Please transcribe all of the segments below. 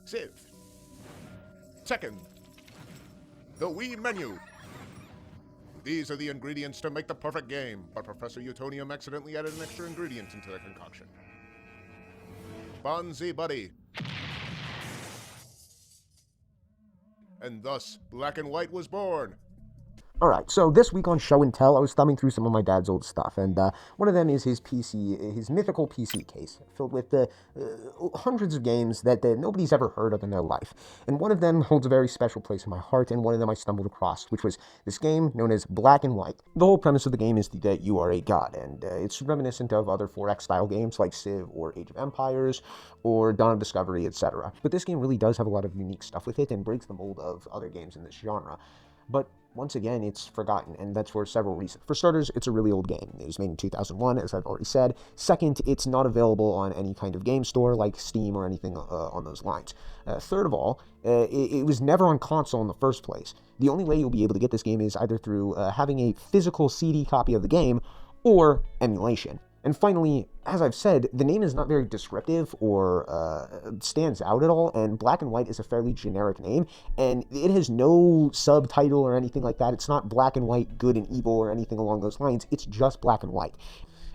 Civ, Tekken, the Wii menu. These are the ingredients to make the perfect game, but Professor Utonium accidentally added an extra ingredient into the concoction. Bonzi Buddy. And thus, Black and White was born. Alright, so this week on Show and Tell, I was thumbing through some of my dad's old stuff, and one of them is his PC, his mythical PC case, filled with hundreds of games that nobody's ever heard of in their life. And one of them holds a very special place in my heart, and one of them I stumbled across, which was this game known as Black and White. The whole premise of the game is that you are a god, and it's reminiscent of other 4X-style games like Civ or Age of Empires or Dawn of Discovery, etc. But this game really does have a lot of unique stuff with it and breaks the mold of other games in this genre. But once again, it's forgotten, and that's for several reasons. For starters, it's a really old game. It was made in 2001, as I've already said. Second, it's not available on any kind of game store like Steam or anything on those lines. Third of all, it was never on console in the first place. The only way you'll be able to get this game is either through having a physical CD copy of the game or emulation. And finally, as I've said, the name is not very descriptive or stands out at all, and Black and White is a fairly generic name, and it has no subtitle or anything like that. It's not Black and White, Good and Evil or anything along those lines. It's just Black and White.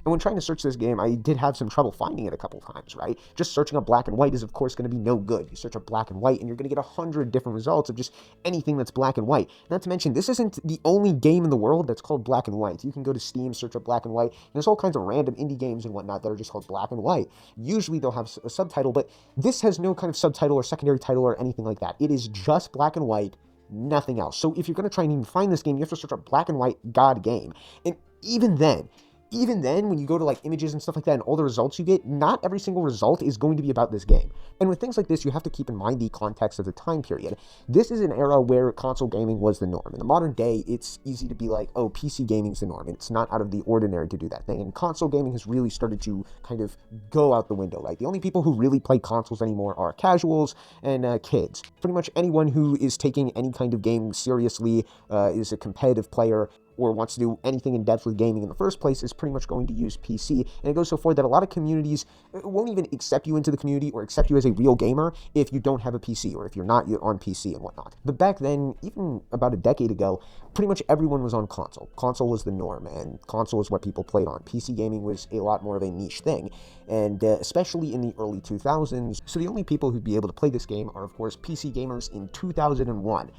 And when trying to search this game, I did have some trouble finding it a couple times, right? Just searching up Black and White is, of course, going to be no good. You search up Black and White, and you're going to get 100 different results of just anything that's black and white. Not to mention, this isn't the only game in the world that's called Black and White. You can go to Steam, search up Black and White, and there's all kinds of random indie games and whatnot that are just called Black and White. Usually they'll have a subtitle, but this has no kind of subtitle or secondary title or anything like that. It is just Black and White, nothing else. So if you're going to try and even find this game, you have to search up Black and White God Game. And even then, when you go to like images and stuff like that and all the results you get, not every single result is going to be about this game. And with things like this, you have to keep in mind the context of the time period. This is an era where console gaming was the norm. In the modern day, it's easy to be like, oh, PC gaming's the norm. And it's not out of the ordinary to do that thing. And console gaming has really started to kind of go out the window. Like, the only people who really play consoles anymore are casuals and kids. Pretty much anyone who is taking any kind of game seriously, is a competitive player, or wants to do anything in depth with gaming in the first place, is pretty much going to use PC. And it goes so far that a lot of communities won't even accept you into the community or accept you as a real gamer if you don't have a PC or if you're not on PC and whatnot. But back then, even about a decade ago, pretty much everyone was on console. Console was the norm, and console was what people played on. PC gaming was a lot more of a niche thing, and especially in the early 2000s. So the only people who'd be able to play this game are, of course, PC gamers in 2001.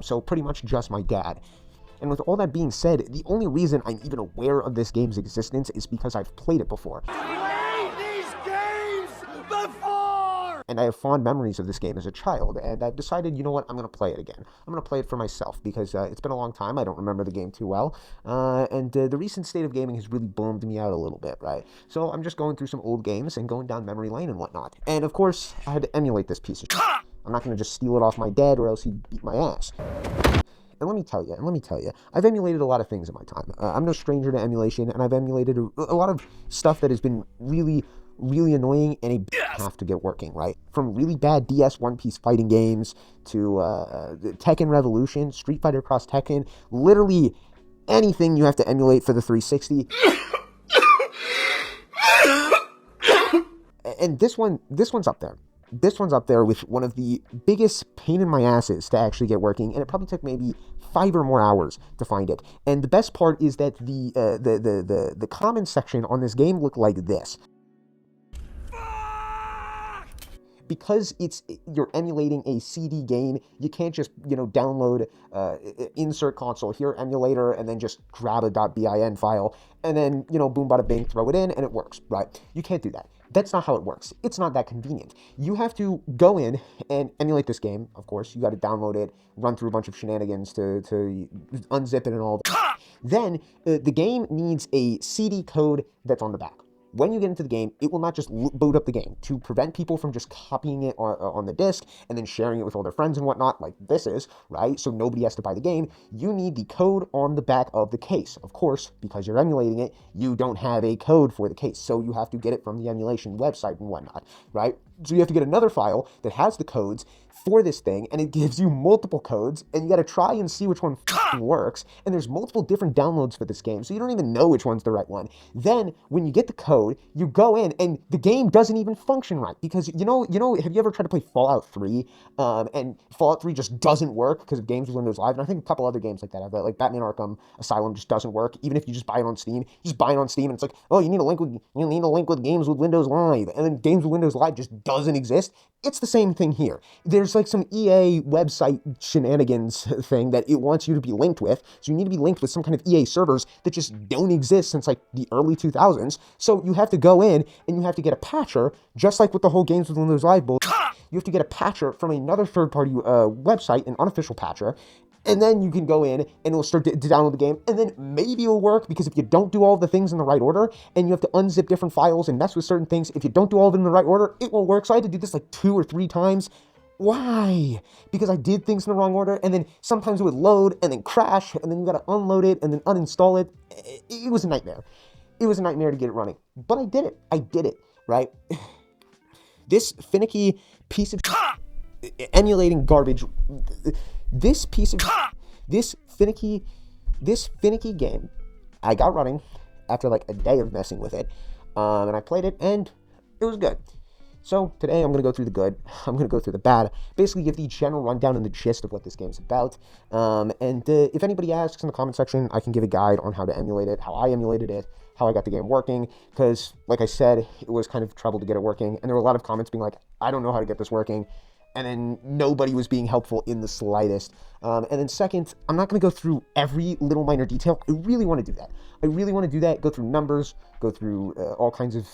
So pretty much just my dad. And with all that being said, the only reason I'm even aware of this game's existence is because I've played it before. Played these games before! And I have fond memories of this game as a child, and I've decided, you know what, I'm going to play it again. I'm going to play it for myself, because it's been a long time, I don't remember the game too well, and the recent state of gaming has really bummed me out a little bit, right? So I'm just going through some old games and going down memory lane and whatnot. And of course, I had to emulate this piece of shit. I'm not going to just steal it off my dad, or else he'd beat my ass. And let me tell you, I've emulated a lot of things in my time. I'm no stranger to emulation, and I've emulated a lot of stuff that has been really, really annoying, and have to get working, right? From really bad DS one-piece fighting games to Tekken Revolution, Street Fighter Cross Tekken, literally anything you have to emulate for the 360. And this one's up there. This one's up there with one of the biggest pain in my asses to actually get working, and it probably took maybe 5 or more hours to find it. And the best part is that the comment section on this game looked like this. Because you're emulating a CD game, you can't just, download, insert console here, emulator, and then just grab a .bin file, and then, boom, bada bing, throw it in, and it works, right? You can't do that. That's not how it works. It's not that convenient. You have to go in and emulate this game, of course. You got to download it, run through a bunch of shenanigans to unzip it and all that. Then, the game needs a CD code that's on the back. When you get into the game, it will not just boot up the game. To prevent people from just copying it on the disc and then sharing it with all their friends and whatnot, like this is, right? So nobody has to buy the game. You need the code on the back of the case. Of course, because you're emulating it, you don't have a code for the case. So you have to get it from the emulation website and whatnot, right? So you have to get another file that has the codes for this thing, and it gives you multiple codes, and you got to try and see which one works. And there's multiple different downloads for this game, so you don't even know which one's the right one. Then when you get the code, you go in, and the game doesn't even function right, because you know, have you ever tried to play Fallout 3, and Fallout 3 just doesn't work because of games with Windows Live? And I think a couple other games like that have that, like Batman Arkham Asylum just doesn't work, even if you just buy it on Steam. You just buy it on Steam, and it's like, oh, you need a link with games with Windows Live, and then games with Windows Live just doesn't exist. It's the same thing here. There's like some EA website shenanigans thing that it wants you to be linked with. So you need to be linked with some kind of EA servers that just don't exist since like the early 2000s. So you have to go in and you have to get a patcher, just like with the whole games with Windows Live bull. You have to get a patcher from another third-party website, an unofficial patcher, and then you can go in and it'll start to download the game, and then maybe it'll work, because if you don't do all the things in the right order, and you have to unzip different files and mess with certain things, if you don't do all of them in the right order, it won't work. So I had to do this like 2 or 3 times. Why? Because I did things in the wrong order, and then sometimes it would load and then crash, and then you gotta unload it and then uninstall it. It was a nightmare. It was a nightmare to get it running. But I did it. I did it, right? This finicky piece of emulating garbage. This finicky game, I got running after like a day of messing with it, and I played it, and it was good. So today I'm going to go through the good, I'm going to go through the bad, basically give the general rundown and the gist of what this game's about, and if anybody asks in the comment section, I can give a guide on how to emulate it, how I emulated it, how I got the game working, because like I said, it was kind of trouble to get it working, and there were a lot of comments being like, I don't know how to get this working, and then nobody was being helpful in the slightest. And then second, I'm not going to go through every little minor detail. I really want to do that. Go through numbers, go through all kinds of,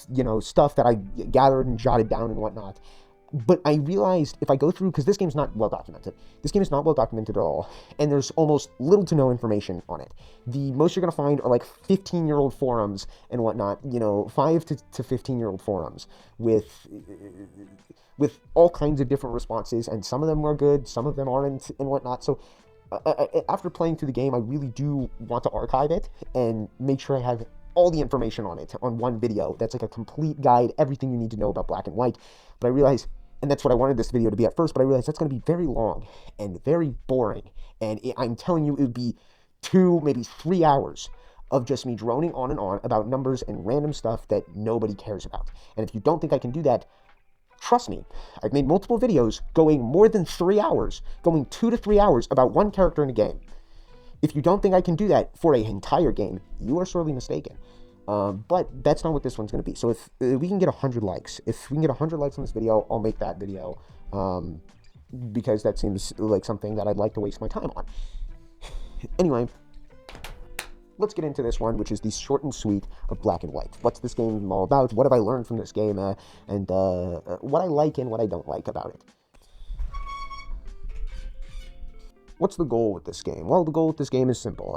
stuff that I gathered and jotted down and whatnot. But I realized if I go through, because this game's not well documented. This game is not well documented at all, and there's almost little to no information on it. The most you're going to find are like 15-year-old forums and whatnot, 5 to 15-year-old forums with all kinds of different responses, and some of them are good, some of them aren't, and whatnot. So after playing through the game, I really do want to archive it and make sure I have all the information on it on one video. That's like a complete guide, everything you need to know about Black and White. But I realized, and that's what I wanted this video to be at first, but I realized that's going to be very long and very boring. And I'm telling you, it would be 2, maybe 3 hours of just me droning on and on about numbers and random stuff that nobody cares about. And if you don't think I can do that, trust me, I've made multiple videos going more than 3 hours, going 2 to 3 hours about one character in a game. If you don't think I can do that for an entire game, you are sorely mistaken. But that's not what this one's going to be. So if we can get 100 likes, on this video, I'll make that video, because that seems like something that I'd like to waste my time on. Anyway, let's get into this one, which is the short and sweet of Black and White. What's this game all about? What have I learned from this game? And what I like and what I don't like about it. What's the goal with this game? Well, the goal with this game is simple.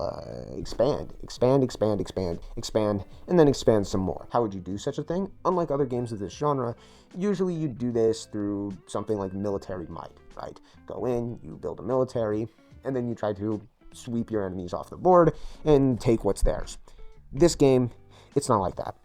Expand, and then expand some more. How would you do such a thing? Unlike other games of this genre, usually you do this through something like military might, right? Go in, you build a military, and then you try to sweep your enemies off the board and take what's theirs. This game, it's not like that.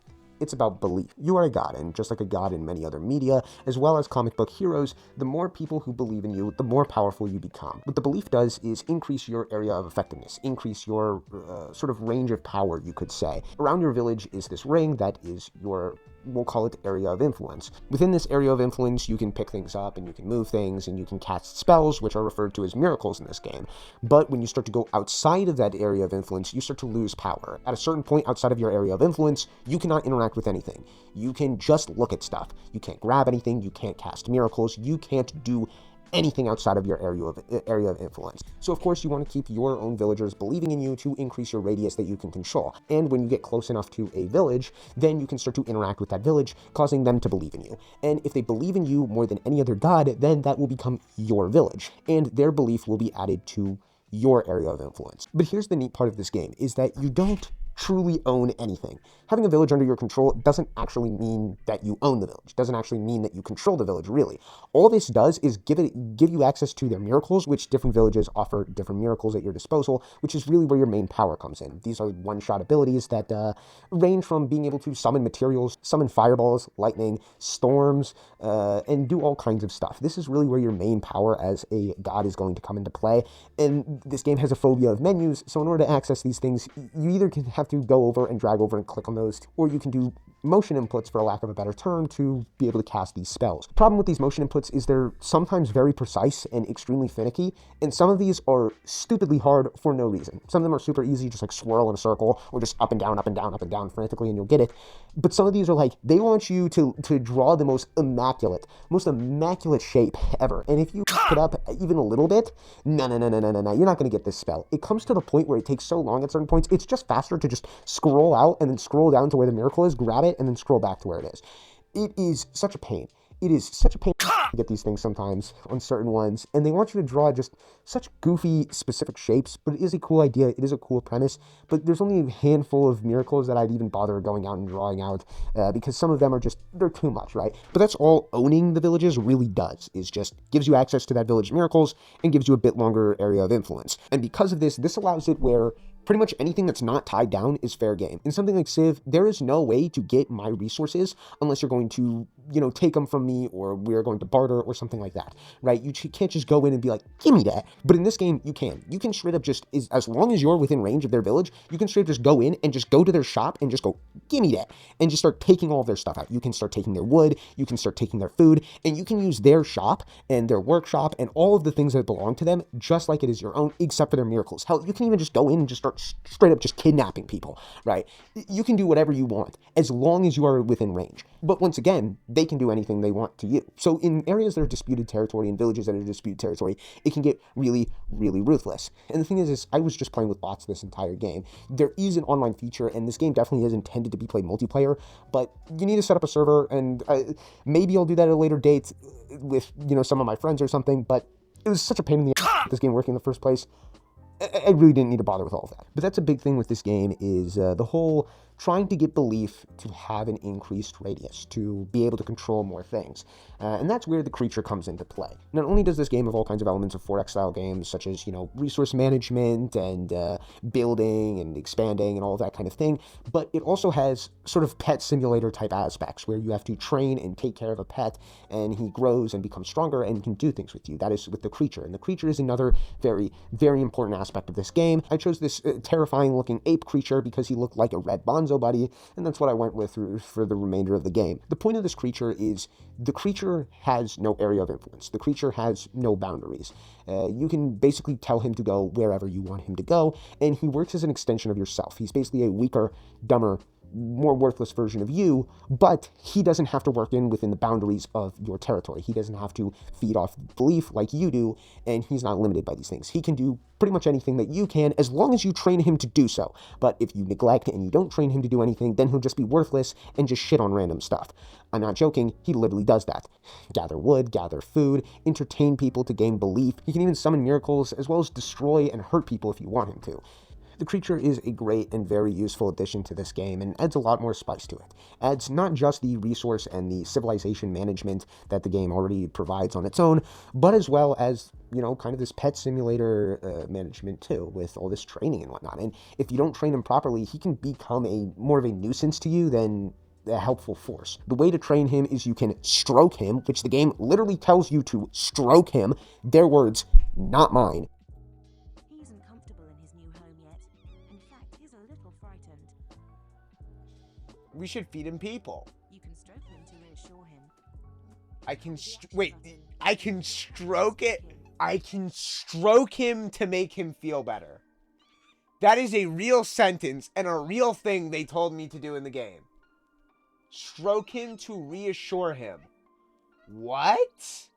It's about belief. You are a god, and just like a god in many other media, as well as comic book heroes, the more people who believe in you, the more powerful you become. What the belief does is increase your area of effectiveness, increase your sort of range of power, you could say. Around your village is this ring that is your, we'll call it area of influence. Within this area of influence, you can pick things up, and you can move things, and you can cast spells, which are referred to as miracles in this game. But when you start to go outside of that area of influence, you start to lose power. At a certain point outside of your area of influence, you cannot interact with anything. You can just look at stuff. You can't grab anything, you can't cast miracles, you can't do anything outside of your area of influence. So of course you want to keep your own villagers believing in you to increase your radius that you can control. And when you get close enough to a village, then you can start to interact with that village, causing them to believe in you. And if they believe in you more than any other god, then that will become your village, and their belief will be added to your area of influence. But here's the neat part of this game, is that you don't truly own anything. Having a village under your control doesn't actually mean that you own the village. It doesn't actually mean that you control the village, really. All this does is give you access to their miracles, which different villages offer different miracles at your disposal, which is really where your main power comes in. These are one-shot abilities that range from being able to summon materials, summon fireballs, lightning, storms, and do all kinds of stuff. This is really where your main power as a god is going to come into play, and this game has a phobia of menus, so in order to access these things, you either can have to go over and drag over and click on those, or you can do motion inputs, for a lack of a better term, to be able to cast these spells. The problem with these motion inputs is they're sometimes very precise and extremely finicky, and some of these are stupidly hard for no reason. Some of them are super easy, just like swirl in a circle, or just up and down, up and down, up and down frantically, and you'll get it. But some of these are like, they want you to draw the most immaculate shape ever. And if you f it up even a little bit, no, you're not going to get this spell. It comes to the point where it takes so long at certain points, it's just faster to just scroll out and then scroll down to where the miracle is, grab it, and then scroll back to where it is. It is such a pain. It is such a pain to get these things sometimes on certain ones, and they want you to draw just such goofy, specific shapes, but it is a cool idea, it is a cool premise, but there's only a handful of miracles that I'd even bother going out and drawing out, because some of them are just, they're too much, right? But that's all owning the villages really does, is just gives you access to that village miracles, and gives you a bit longer area of influence. And because of this allows it where pretty much anything that's not tied down is fair game. In something like Civ, there is no way to get my resources unless you're going to, take them from me, or we're going to barter or something like that, right? You can't just go in and be like, give me that. But in this game, you can. You can straight up just, as long as you're within range of their village, you can straight up just go in and just go to their shop and just go, give me that, and just start taking all of their stuff out. You can start taking their wood, you can start taking their food, and you can use their shop and their workshop and all of the things that belong to them just like it is your own, except for their miracles. Hell, you can even just go in and just start straight up just kidnapping people, right? You can do whatever you want as long as you are within range. But once again, they can do anything they want to you. So in areas that are disputed territory and villages that are disputed territory, it can get really, really ruthless. And the thing is I was just playing with bots this entire game. There is an online feature, and this game definitely is intended to be played multiplayer, but you need to set up a server, and maybe I'll do that at a later date with, some of my friends or something, but it was such a pain in the ass to get this game working in the first place. I really didn't need to bother with all of that. But that's a big thing with this game, is the whole trying to get belief to have an increased radius, to be able to control more things. And that's where the creature comes into play. Not only does this game have all kinds of elements of 4X style games, such as, resource management and building and expanding and all of that kind of thing, but it also has sort of pet simulator type aspects where you have to train and take care of a pet, and he grows and becomes stronger and can do things with you. That is with the creature. And the creature is another very, very important aspect of this game. I chose this terrifying looking ape creature because he looked like a red Bonzo buddy, and that's what I went with for the remainder of the game. The point of this creature is the creature has no area of influence. The creature has no boundaries. You can basically tell him to go wherever you want him to go, and he works as an extension of yourself. He's basically a weaker, dumber, more worthless version of you, but he doesn't have to work within the boundaries of your territory. He doesn't have to feed off belief like you do, and he's not limited by these things. He can do pretty much anything that you can, as long as you train him to do so. But if you neglect and you don't train him to do anything, then he'll just be worthless and just shit on random stuff. I'm not joking, he literally does that. Gather wood, gather food, entertain people to gain belief. He can even summon miracles, as well as destroy and hurt people if you want him to. The creature is a great and very useful addition to this game, and adds a lot more spice to it. Adds not just the resource and the civilization management that the game already provides on its own, but as well as, kind of this pet simulator management too, with all this training and whatnot. And if you don't train him properly, he can become more of a nuisance to you than a helpful force. The way to train him is you can stroke him, which the game literally tells you to stroke him. Their words, not mine. We should feed him people. You can stroke him to reassure him. I can stroke it. I can stroke him to make him feel better. That is a real sentence and a real thing they told me to do in the game. Stroke him to reassure him. What?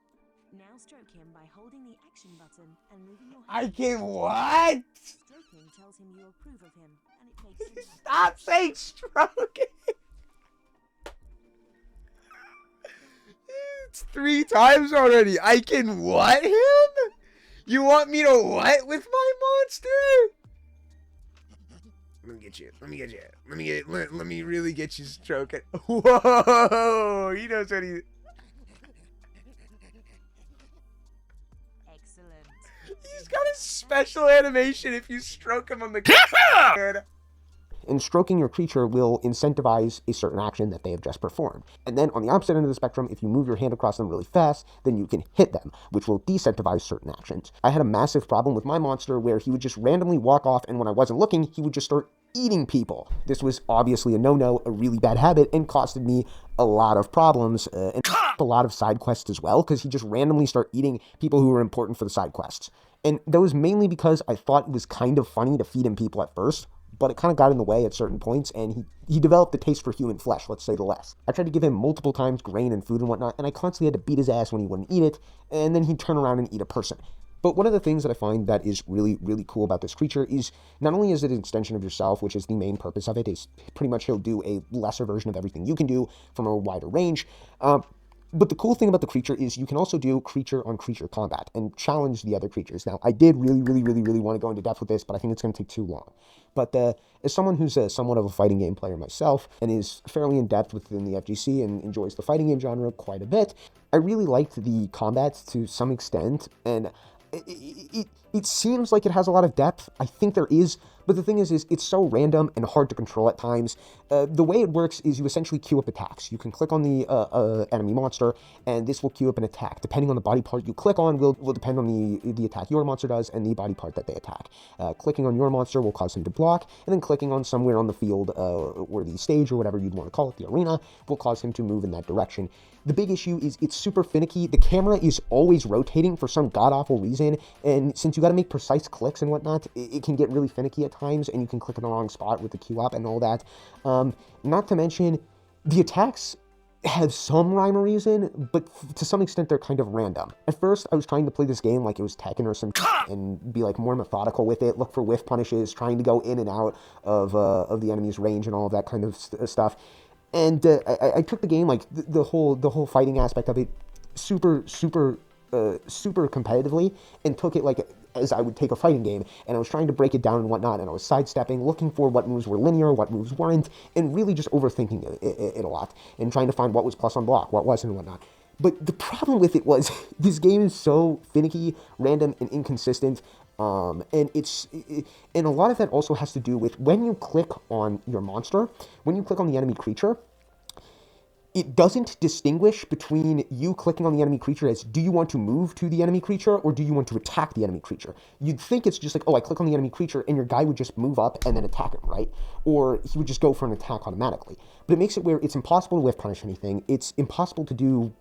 Now stroke him by holding the action button and moving your I hand. can what? Stroking tells him you approve of him, and it makes him happy. Stop saying stroking. It's 3 times already. I can what him? You want me to what with my monster? Let me get you. Let me really get you stroking. Whoa! He knows what he. Excellent. He's got a special animation if you stroke him on the. And stroking your creature will incentivize a certain action that they have just performed. And then on the opposite end of the spectrum, if you move your hand across them really fast, then you can hit them, which will decentivize certain actions. I had a massive problem with my monster where he would just randomly walk off, and when I wasn't looking, he would just start eating people. This was obviously a no-no, a really bad habit, and costed me a lot of problems and a lot of side quests as well, because he just randomly start eating people who were important for the side quests. And that was mainly because I thought it was kind of funny to feed him people at first, but it kind of got in the way at certain points, and he developed a taste for human flesh, let's say the less. I tried to give him multiple times grain and food and whatnot, and I constantly had to beat his ass when he wouldn't eat it, and then he'd turn around and eat a person. But one of the things that I find that is really, really cool about this creature is not only is it an extension of yourself, which is the main purpose of it, is pretty much he'll do a lesser version of everything you can do from a wider range, but the cool thing about the creature is you can also do creature-on-creature combat and challenge the other creatures. Now, I did really want to go into depth with this, but I think it's going to take too long. But as someone who's somewhat of a fighting game player myself and is fairly in-depth within the FGC and enjoys the fighting game genre quite a bit, I really liked the combat to some extent, and it seems like it has a lot of depth. I think there is, but the thing is it's so random and hard to control at times. The way it works is you essentially queue up attacks. You can click on the enemy monster, and this will queue up an attack. Depending on the body part you click on will depend on the attack your monster does and the body part that they attack. Clicking on your monster will cause him to block, and then clicking on somewhere on the field or the stage or whatever you'd want to call it, the arena, will cause him to move in that direction. The big issue is it's super finicky. The camera is always rotating for some god-awful reason, and since you got to make precise clicks and whatnot, it can get really finicky at times, and you can click in the wrong spot with the queue up and all that. Not to mention, the attacks have some rhyme or reason, but to some extent they're kind of random. At first, I was trying to play this game like it was Tekken or some and be like more methodical with it, look for whiff punishes, trying to go in and out of the enemy's range and all of that kind of stuff. And I took the game, like the whole fighting aspect of it, super competitively, and took it like as I would take a fighting game, and I was trying to break it down and whatnot, and I was sidestepping, looking for what moves were linear, what moves weren't, and really just overthinking it a lot, and trying to find what was plus on block, what wasn't, and whatnot. But the problem with it was, this game is so finicky, random, and inconsistent, and a lot of that also has to do with when you click on your monster, when you click on the enemy creature, it doesn't distinguish between you clicking on the enemy creature as do you want to move to the enemy creature or do you want to attack the enemy creature. You'd think it's just like, oh, I click on the enemy creature and your guy would just move up and then attack him, right? Or he would just go for an attack automatically. But it makes it where it's impossible to whiff punish anything. It's impossible to do,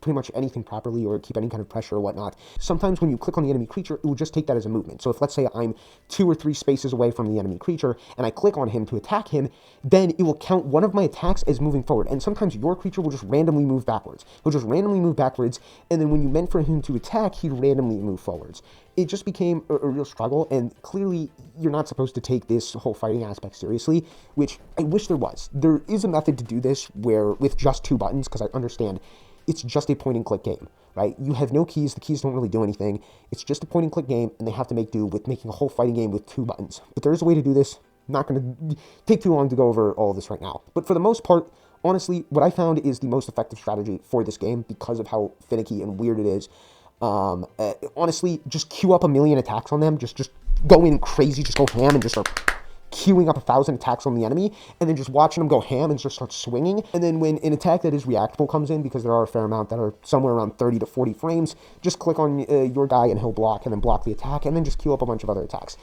pretty much anything properly or keep any kind of pressure or whatnot. Sometimes when you click on the enemy creature, it will just take that as a movement. So if, let's say, I'm 2 or 3 spaces away from the enemy creature and I click on him to attack him, then it will count one of my attacks as moving forward. And sometimes your creature will just randomly move backwards. He'll just randomly move backwards, and then when you meant for him to attack, he'd randomly move forwards. It just became a real struggle, and clearly you're not supposed to take this whole fighting aspect seriously, which I wish there was. There is a method to do this where with just 2 buttons, because I understand it's just a point-and-click game, right? You have no keys. The keys don't really do anything. It's just a point-and-click game, and they have to make do with making a whole fighting game with 2 buttons. But there is a way to do this. I'm not going to take too long to go over all of this right now. But for the most part, honestly, what I found is the most effective strategy for this game because of how finicky and weird it is. Honestly, just queue up a million attacks on them. Just go in crazy. Just go ham and just start queuing up 1,000 attacks on the enemy, and then just watching them go ham and just start swinging. And then when an attack that is reactable comes in, because there are a fair amount that are somewhere around 30 to 40 frames, just click on your guy and he'll block, and then block the attack, and then just queue up a bunch of other attacks.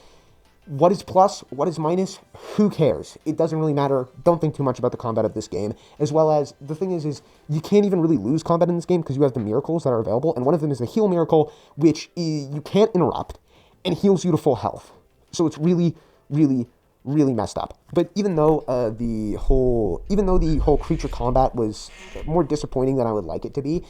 What is plus? What is minus? Who cares? It doesn't really matter. Don't think too much about the combat of this game. As well as, the thing is you can't even really lose combat in this game because you have the miracles that are available, and one of them is the heal miracle, which you can't interrupt, and heals you to full health. So it's really messed up. But even though the whole creature combat was more disappointing than I would like it to be,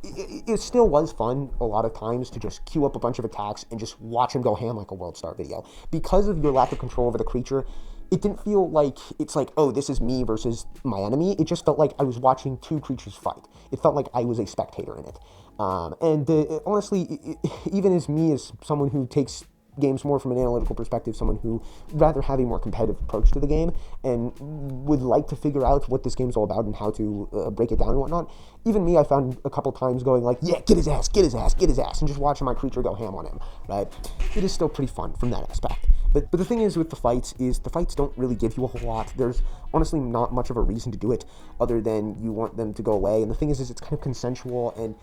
it still was fun a lot of times to just queue up a bunch of attacks and just watch him go ham like a World Star video. Because of your lack of control over the creature, it didn't feel like it's like, oh, this is me versus my enemy. It just felt like I was watching 2 creatures fight. It felt like I was a spectator in it. Honestly, even as me, as someone who takes games more from an analytical perspective, someone who would rather have a more competitive approach to the game and would like to figure out what this game's all about and how to break it down and whatnot. Even me, I found a couple times going like, yeah, get his ass, get his ass, get his ass, and just watching my creature go ham on him, right? It is still pretty fun from that aspect. But the thing is with the fights is the fights don't really give you a whole lot. There's honestly not much of a reason to do it other than you want them to go away. And the thing is it's kind of consensual. And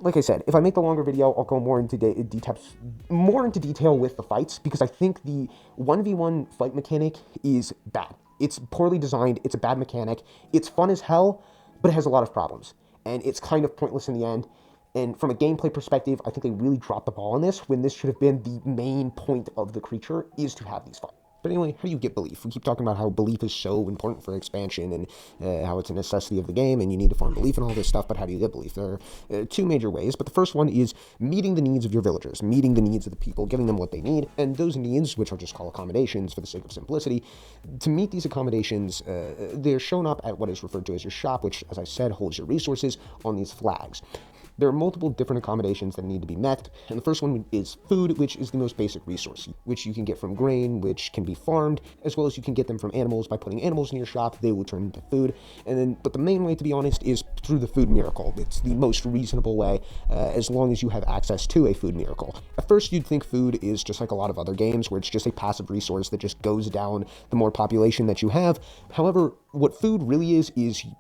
like I said, if I make the longer video, I'll go more into detail with the fights, because I think the 1v1 fight mechanic is bad. It's poorly designed. It's a bad mechanic. It's fun as hell, but it has a lot of problems. And it's kind of pointless in the end. And from a gameplay perspective, I think they really dropped the ball on this, when this should have been the main point of the creature, is to have these fights. But anyway, how do you get belief? We keep talking about how belief is so important for expansion and how it's a necessity of the game and you need to farm belief and all this stuff, but how do you get belief? There are two major ways, but the first one is meeting the needs of your villagers, meeting the needs of the people, giving them what they need, and those needs, which I'll just call accommodations for the sake of simplicity, to meet these accommodations, they're shown up at what is referred to as your shop, which, as I said, holds your resources on these flags. There are multiple different accommodations that need to be met, and the first one is food, which is the most basic resource, which you can get from grain, which can be farmed, as well as you can get them from animals. By putting animals in your shop, they will turn into food. But the main way, to be honest, is through the food miracle. It's the most reasonable way, as long as you have access to a food miracle. At first, you'd think food is just like a lot of other games, where it's just a passive resource that just goes down the more population that you have. However, what food really is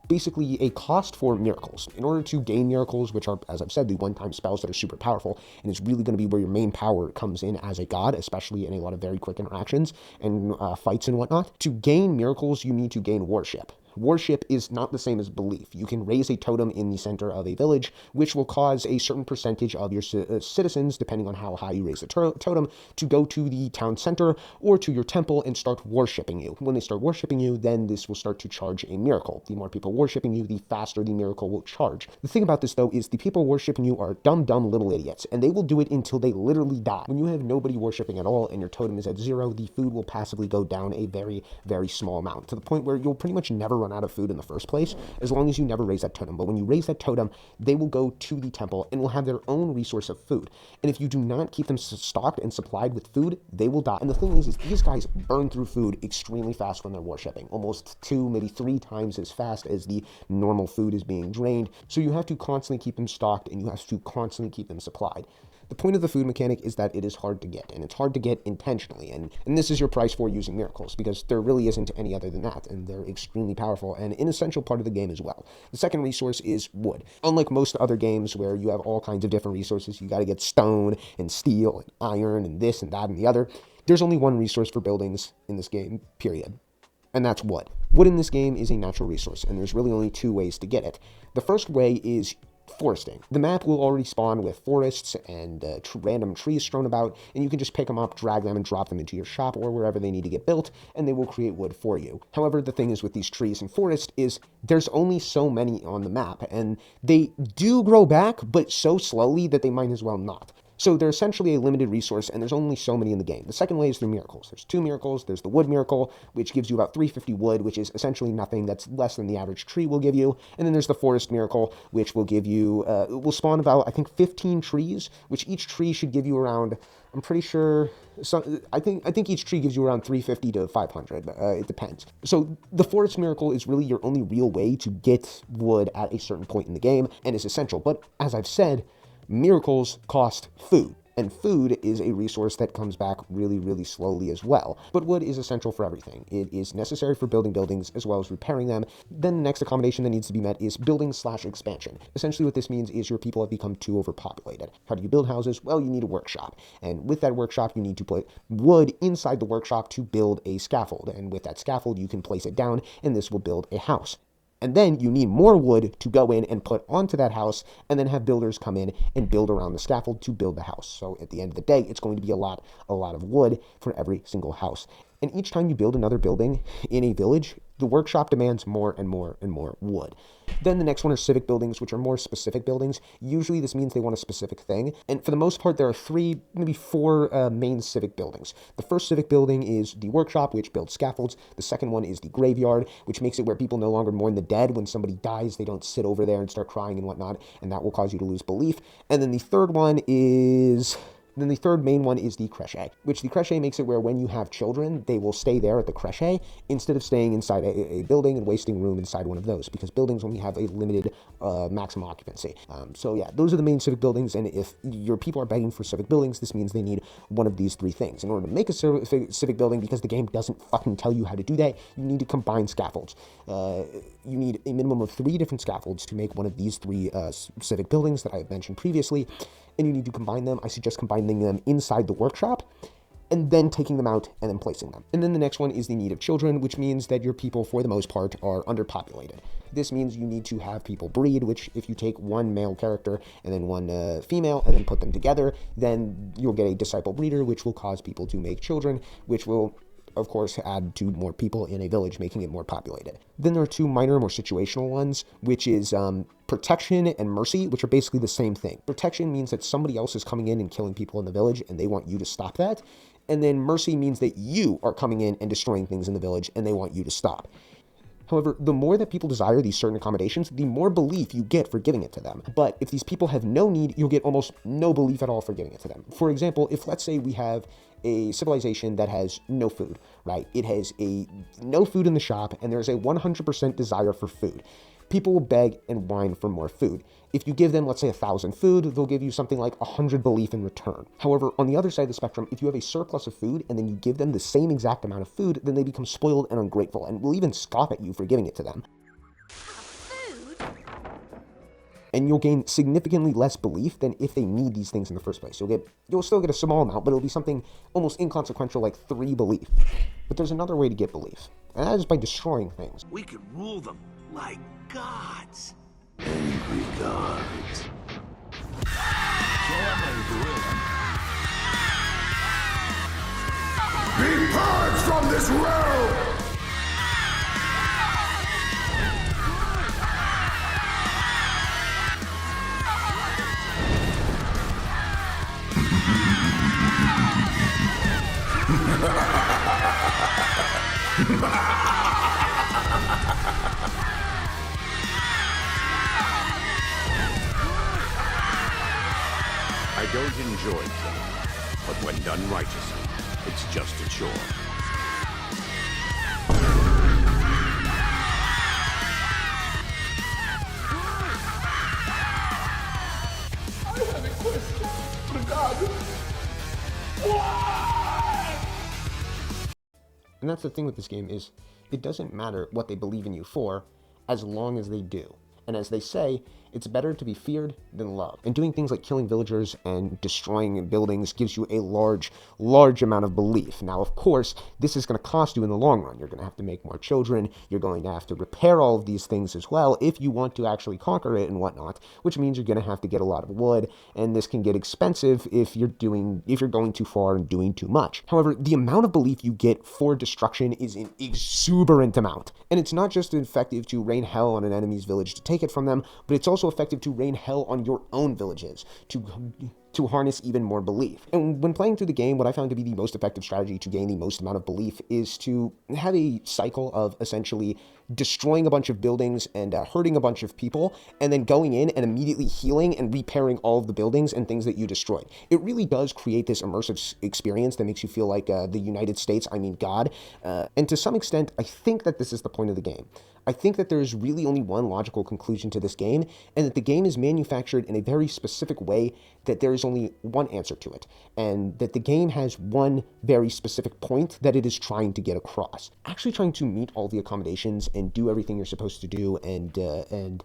basically a cost for miracles. In order to gain miracles, which are, as I've said, the one-time spells that are super powerful, and it's really going to be where your main power comes in as a god, especially in a lot of very quick interactions and fights and whatnot. To gain miracles, you need to gain worship. Worship is not the same as belief. You can raise a totem in the center of a village, which will cause a certain percentage of your citizens, depending on how high you raise the totem, to go to the town center or to your temple and start worshiping you. When they start worshiping you, then this will start to charge a miracle. The more people worshiping you, the faster the miracle will charge. The thing about this, though, is the people worshiping you are dumb little idiots, and they will do it until they literally die. When you have nobody worshiping at all and your totem is at 0, the food will passively go down a very, very small amount, to the point where you'll pretty much never run out of food in the first place, as long as you never raise that totem. But when you raise that totem, they will go to the temple and will have their own resource of food. And if you do not keep them stocked and supplied with food, they will die. And the thing is these guys burn through food extremely fast when they're worshipping, almost 2, maybe 3 times as fast as the normal food is being drained. So you have to constantly keep them stocked and you have to constantly keep them supplied. The point of the food mechanic is that it is hard to get, and it's hard to get intentionally, and this is your price for using miracles, because there really isn't any other than that, and they're extremely powerful and an essential part of the game as well. The second resource is wood. Unlike most other games where you have all kinds of different resources, you got to get stone and steel and iron and this and that and the other, there's only one resource for buildings in this game, period. And that's wood. Wood in this game is a natural resource, and there's really only 2 ways to get it. The first way is foresting. The map will already spawn with forests and random trees strewn about, and you can just pick them up, drag them, and drop them into your shop or wherever they need to get built, and they will create wood for you. However, the thing is with these trees and forests is there's only so many on the map, and they do grow back, but so slowly that they might as well not. So they're essentially a limited resource, and there's only so many in the game. The second way is through miracles. There's 2 miracles. There's the wood miracle, which gives you about 350 wood, which is essentially nothing. That's less than the average tree will give you. And then there's the forest miracle, which will give you, will spawn about, I think, 15 trees, which each tree should give you around, I'm pretty sure, I think each tree gives you around 350 to 500. It depends. So the forest miracle is really your only real way to get wood at a certain point in the game, and is essential. But as I've said, miracles cost food, and food is a resource that comes back really, really slowly as well. But wood is essential for everything. It is necessary for building buildings as well as repairing them. Then the next accommodation that needs to be met is building/expansion. Essentially what this means is your people have become too overpopulated. How do you build houses? Well, you need a workshop. And with that workshop, you need to put wood inside the workshop to build a scaffold. And with that scaffold, you can place it down, and this will build a house. And then you need more wood to go in and put onto that house, and then have builders come in and build around the scaffold to build the house. So at the end of the day, it's going to be a lot of wood for every single house. And each time you build another building in a village, the workshop demands more and more and more wood. Then the next one are civic buildings, which are more specific buildings. Usually this means they want a specific thing. And for the most part, there are 3, maybe 4 main civic buildings. The first civic building is the workshop, which builds scaffolds. The second one is the graveyard, which makes it where people no longer mourn the dead. When somebody dies, they don't sit over there and start crying and whatnot, and that will cause you to lose belief. And then the third one is Then the third main one is the creche, which the creche makes it where when you have children, they will stay there at the creche instead of staying inside a building and wasting room inside one of those, because buildings only have a limited maximum occupancy. So yeah, those are the main civic buildings, and if your people are begging for civic buildings, this means they need one of these three things. In order to make a civic building, because the game doesn't fucking tell you how to do that, you need to combine scaffolds. You need a minimum of 3 different scaffolds to make one of these 3 civic buildings that I've mentioned previously, and you need to combine them. I suggest combining them inside the workshop, and then taking them out and then placing them. And then the next one is the need of children, which means that your people, for the most part, are underpopulated. This means you need to have people breed, which if you take one male character and then one female and then put them together, then you'll get a disciple breeder, which will cause people to make children, which will of course add to more people in a village, making it more populated. Then there are 2 minor, more situational ones, which is protection and mercy, which are basically the same thing. Protection means that somebody else is coming in and killing people in the village and they want you to stop that. And then mercy means that you are coming in and destroying things in the village and they want you to stop. However, the more that people desire these certain accommodations, the more belief you get for giving it to them. But if these people have no need, you'll get almost no belief at all for giving it to them. For example, if let's say we have a civilization that has no food, right? It has no food in the shop, and there's a 100% desire for food. People will beg and whine for more food. If you give them, let's say, 1,000 food, they'll give you something like 100 belief in return. However, on the other side of the spectrum, if you have a surplus of food and then you give them the same exact amount of food, then they become spoiled and ungrateful and will even scoff at you for giving it to them. And you'll gain significantly less belief than if they need these things in the first place. You'll still get a small amount, but it'll be something almost inconsequential like 3 belief. But there's another way to get belief, and that is by destroying things. We could rule them like gods. Angry gods. Be purged from this realm! I don't enjoy killing, but when done righteously, it's just a chore. I have a question for God. Why? And that's the thing with this game is, it doesn't matter what they believe in you for, as long as they do. And as they say, it's better to be feared than loved. And doing things like killing villagers and destroying buildings gives you a large amount of belief. Now, of course, this is going to cost you in the long run. You're going to have to make more children. You're going to have to repair all of these things as well if you want to actually conquer it and whatnot, which means you're going to have to get a lot of wood. And this can get expensive if you're going too far and doing too much. However, the amount of belief you get for destruction is an exuberant amount. And it's not just effective to rain hell on an enemy's village to take it from them, but it's also effective to rain hell on your own villages, to harness even more belief. And when playing through the game, what I found to be the most effective strategy to gain the most amount of belief is to have a cycle of essentially destroying a bunch of buildings and hurting a bunch of people, and then going in and immediately healing and repairing all of the buildings and things that you destroyed. It really does create this immersive experience that makes you feel like the United States, I mean God. And to some extent, I think that this is the point of the game. I think that there is really only one logical conclusion to this game, and that the game is manufactured in a very specific way that there is only one answer to it, and that the game has one very specific point that it is trying to get across. Actually trying to meet all the accommodations and do everything you're supposed to do and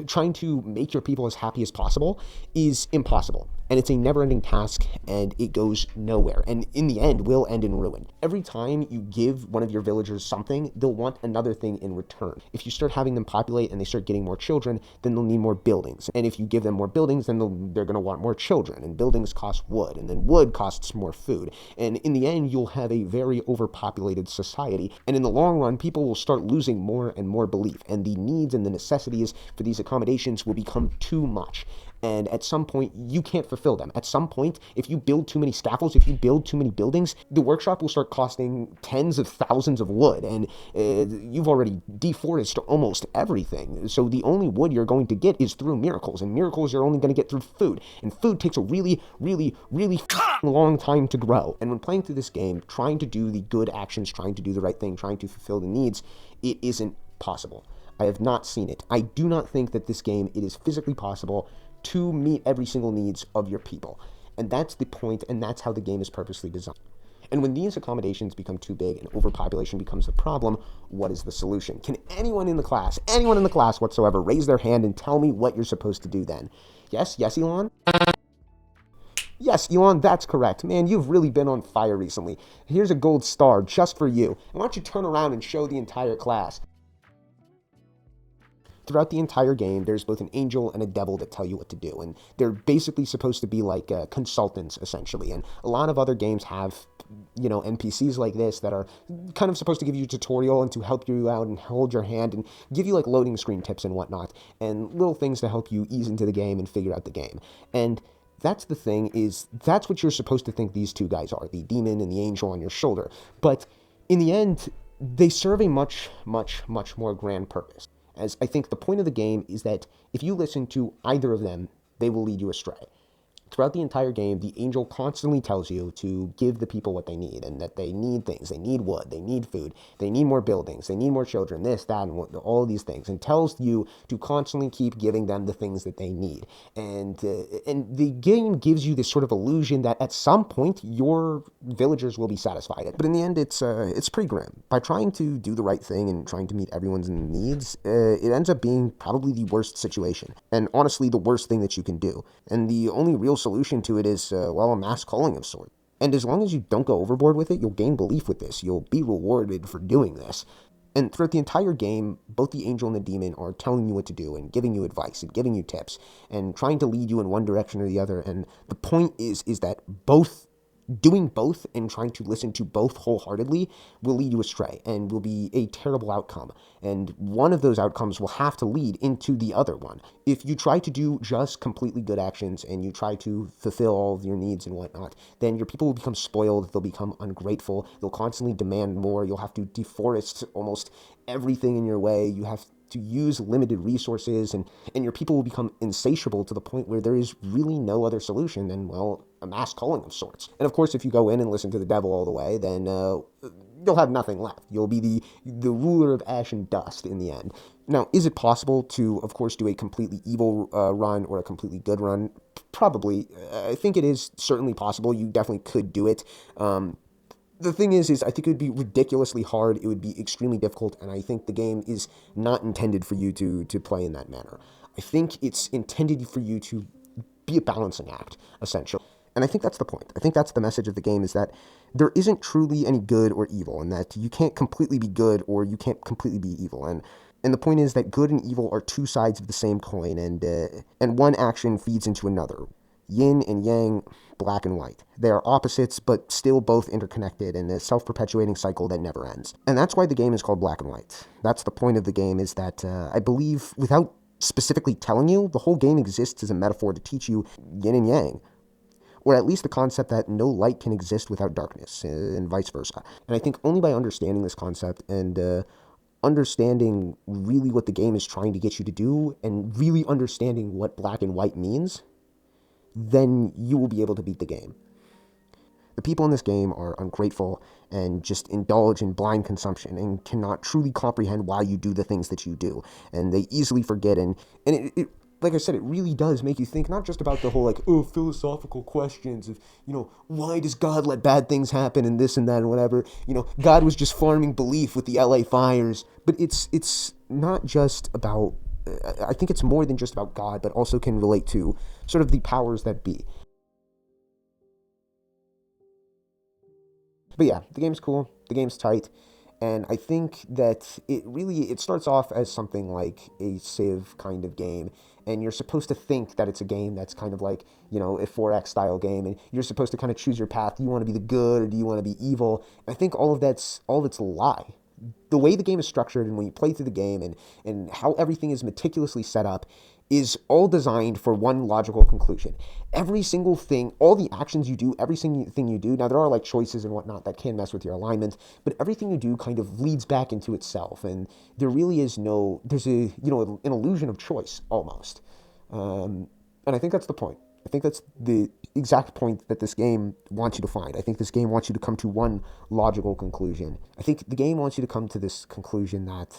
trying to make your people as happy as possible is impossible. And it's a never-ending task, and it goes nowhere, and in the end will end in ruin. Every time you give one of your villagers something, they'll want another thing in return. If you start having them populate and they start getting more children, then they'll need more buildings. And if you give them more buildings, then they're going to want more children. And buildings cost wood, and then wood costs more food. And in the end, you'll have a very overpopulated society. And in the long run, people will start losing more and more belief. And the needs and the necessities for these accommodations will become too much. And at some point, you can't fulfill them. At some point, if you build too many scaffolds, if you build too many buildings, the workshop will start costing tens of thousands of wood, and you've already deforested almost everything. So the only wood you're going to get is through miracles, and miracles you're only going to get through food. And food takes a really, really, really long time to grow. And when playing through this game, trying to do the good actions, trying to do the right thing, trying to fulfill the needs, it isn't possible. I have not seen it. I do not think that this game, it is physically possible to meet every single needs of your people. And that's the point, and that's how the game is purposely designed. And when these accommodations become too big and overpopulation becomes the problem, what is the solution? Can anyone in the class whatsoever, raise their hand and tell me what you're supposed to do then? Yes, Elon? Yes, Elon, that's correct. Man, you've really been on fire recently. Here's a gold star just for you. And why don't you turn around and show the entire class? Throughout the entire game, there's both an angel and a devil that tell you what to do, and they're basically supposed to be like consultants, essentially. And a lot of other games have, NPCs like this that are kind of supposed to give you a tutorial and to help you out and hold your hand and give you like loading screen tips and whatnot, and little things to help you ease into the game and figure out the game. And that's the thing, is that's what you're supposed to think these two guys are, the demon and the angel on your shoulder. But in the end, they serve a much, much, much more grand purpose. As I think the point of the game is that if you listen to either of them, they will lead you astray. Throughout the entire game, the angel constantly tells you to give the people what they need, and that they need things. They need wood, they need food, they need more buildings, they need more children, this, that, and all of these things, and tells you to constantly keep giving them the things that they need. And the game gives you this sort of illusion that at some point your villagers will be satisfied. But in the end, it's pretty grim. By trying to do the right thing and trying to meet everyone's needs, it ends up being probably the worst situation, and honestly the worst thing that you can do. And the only real solution to it is, a mass calling of sorts. And as long as you don't go overboard with it, you'll gain belief with this. You'll be rewarded for doing this. And throughout the entire game, both the angel and the demon are telling you what to do and giving you advice and giving you tips and trying to lead you in one direction or the other. And the point is that doing both and trying to listen to both wholeheartedly will lead you astray and will be a terrible outcome. And one of those outcomes will have to lead into the other one. If you try to do just completely good actions and you try to fulfill all of your needs and whatnot, then your people will become spoiled, they'll become ungrateful, they'll constantly demand more, you'll have to deforest almost everything in your way, you have to use limited resources, and your people will become insatiable to the point where there is really no other solution than, a mass calling of sorts. And of course, if you go in and listen to the devil all the way, then you'll have nothing left. You'll be the ruler of ash and dust in the end. Now, is it possible to, of course, do a completely evil run or a completely good run? Probably. I think it is certainly possible. You definitely could do it. The thing is I think it would be ridiculously hard, it would be extremely difficult, and I think the game is not intended for you to play in that manner. I think it's intended for you to be a balancing act, essentially. And I think that's the point. I think that's the message of the game, is that there isn't truly any good or evil, and that you can't completely be good or you can't completely be evil. And the point is that good and evil are two sides of the same coin, and one action feeds into another. Yin and yang, black and white. They are opposites, but still both interconnected in a self-perpetuating cycle that never ends. And that's why the game is called Black and White. That's the point of the game, is that I believe, without specifically telling you, the whole game exists as a metaphor to teach you yin and yang. Or at least the concept that no light can exist without darkness, and vice versa. And I think only by understanding this concept and understanding really what the game is trying to get you to do, and really understanding what black and white means, then you will be able to beat the game. The people in this game are ungrateful and just indulge in blind consumption and cannot truly comprehend why you do the things that you do. And they easily forget, and it like I said, it really does make you think, not just about the whole, philosophical questions of, why does God let bad things happen and this and that and whatever. God was just farming belief with the LA fires. But it's not just about, I think it's more than just about God, but also can relate to sort of the powers that be. But yeah, the game's cool, the game's tight, and I think that it starts off as something like a Civ kind of game, and you're supposed to think that it's a game that's kind of like, a 4X style game, and you're supposed to kind of choose your path. Do you want to be the good, or do you want to be evil? And I think all of that's a lie. The way the game is structured, and when you play through the game, and how everything is meticulously set up, is all designed for one logical conclusion. Every single thing, all the actions you do, every single thing you do, now there are like choices and whatnot that can mess with your alignment, but everything you do kind of leads back into itself, and there really is no, there's a, an illusion of choice almost. And I think that's the point. I think that's the exact point that this game wants you to find. I think this game wants you to come to one logical conclusion. I think the game wants you to come to this conclusion that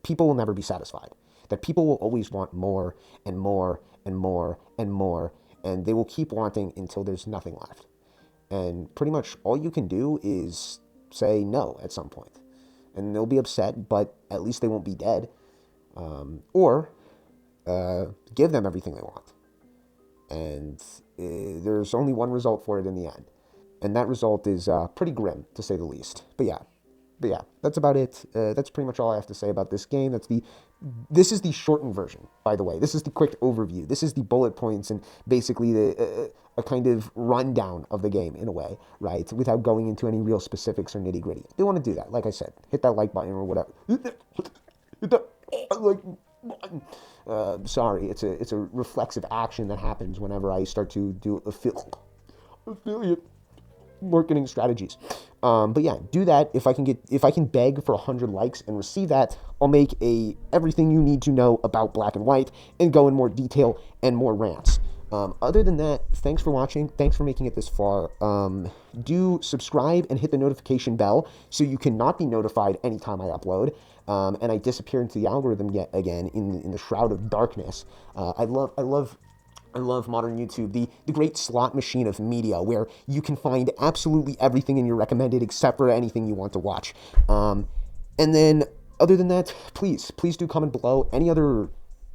people will never be satisfied. That people will always want more and more and more and more, and they will keep wanting until there's nothing left. And pretty much all you can do is say no at some point. And they'll be upset, but at least they won't be dead. Or give them everything they want. And there's only one result for it in the end. And that result is pretty grim, to say the least. But yeah, that's about it. That's pretty much all I have to say about this game. This is the shortened version, by the way. This is the quick overview. This is the bullet points and basically a kind of rundown of the game in a way, right? Without going into any real specifics or nitty gritty. If you want to do that, like I said, hit that like button or whatever. Hit that like button. Sorry, it's a reflexive action that happens whenever I start to do affiliate marketing strategies. But yeah, do that. If I can beg for 100 likes and receive that, I'll make everything you need to know about Black and White and go in more detail and more rants. Other than that, thanks for watching. Thanks for making it this far. Do subscribe and hit the notification bell so you cannot be notified anytime I upload. And I disappear into the algorithm again in the shroud of darkness. I love modern YouTube, the great slot machine of media where you can find absolutely everything in your recommended except for anything you want to watch. And then, other than that, please do comment below any other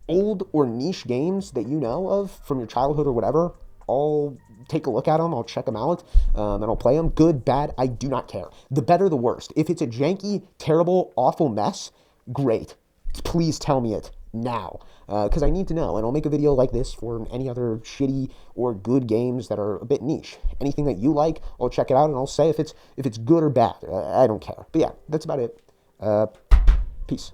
old or niche games that you know of from your childhood or whatever. I'll take a look at them, I'll check them out, and I'll play them. Good, bad, I do not care. The better, the worst. If it's a janky, terrible, awful mess, great. Please tell me it now, because I need to know, and I'll make a video like this for any other shitty or good games that are a bit niche. Anything that you like, I'll check it out, and I'll say if it's good or bad. I don't care. But yeah, that's about it. Peace.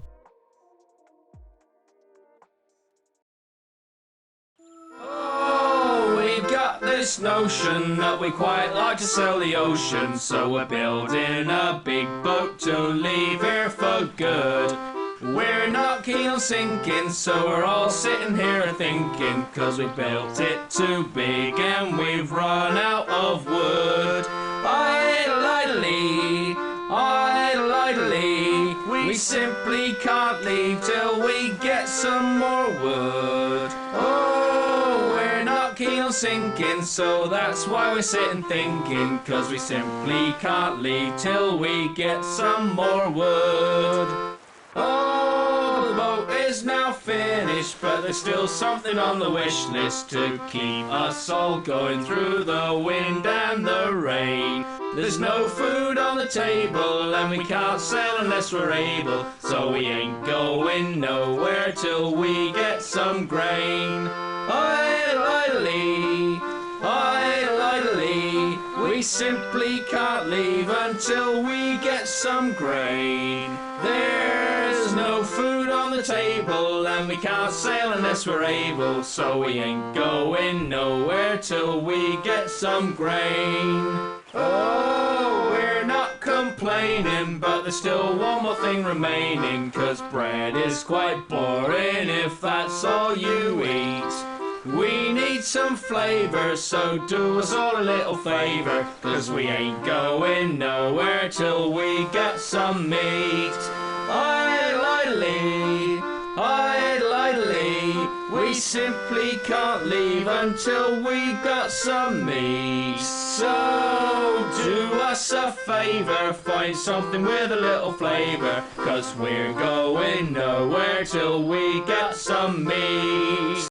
This notion that we quite like to sail the ocean, so we're building a big boat to leave here for good. We're not keen on sinking, so we're all sitting here thinking, cause we built it too big and we've run out of wood. Idly, we simply can't leave till we get some more wood. Keen on sinking, so that's why we're sitting thinking, cause we simply can't leave till we get some more wood. Oh, the boat is now finished, but there's still something on the wish list to keep us all going through the wind and the rain. There's no food on the table and we can't sail unless we're able, so we ain't going nowhere till we get some grain. Idly, we simply can't leave until we get some grain. There's no food on the table and we can't sail unless we're able, so we ain't going nowhere till we get some grain. Oh, we're not complaining, but there's still one more thing remaining, cause bread is quite boring if that's all you eat. We need some flavour, so do us all a little favour, cause we ain't going nowhere till we get some meat. Idly, we simply can't leave until we got some meat. So do us a favour, find something with a little flavour, cause we're going nowhere till we get some meat.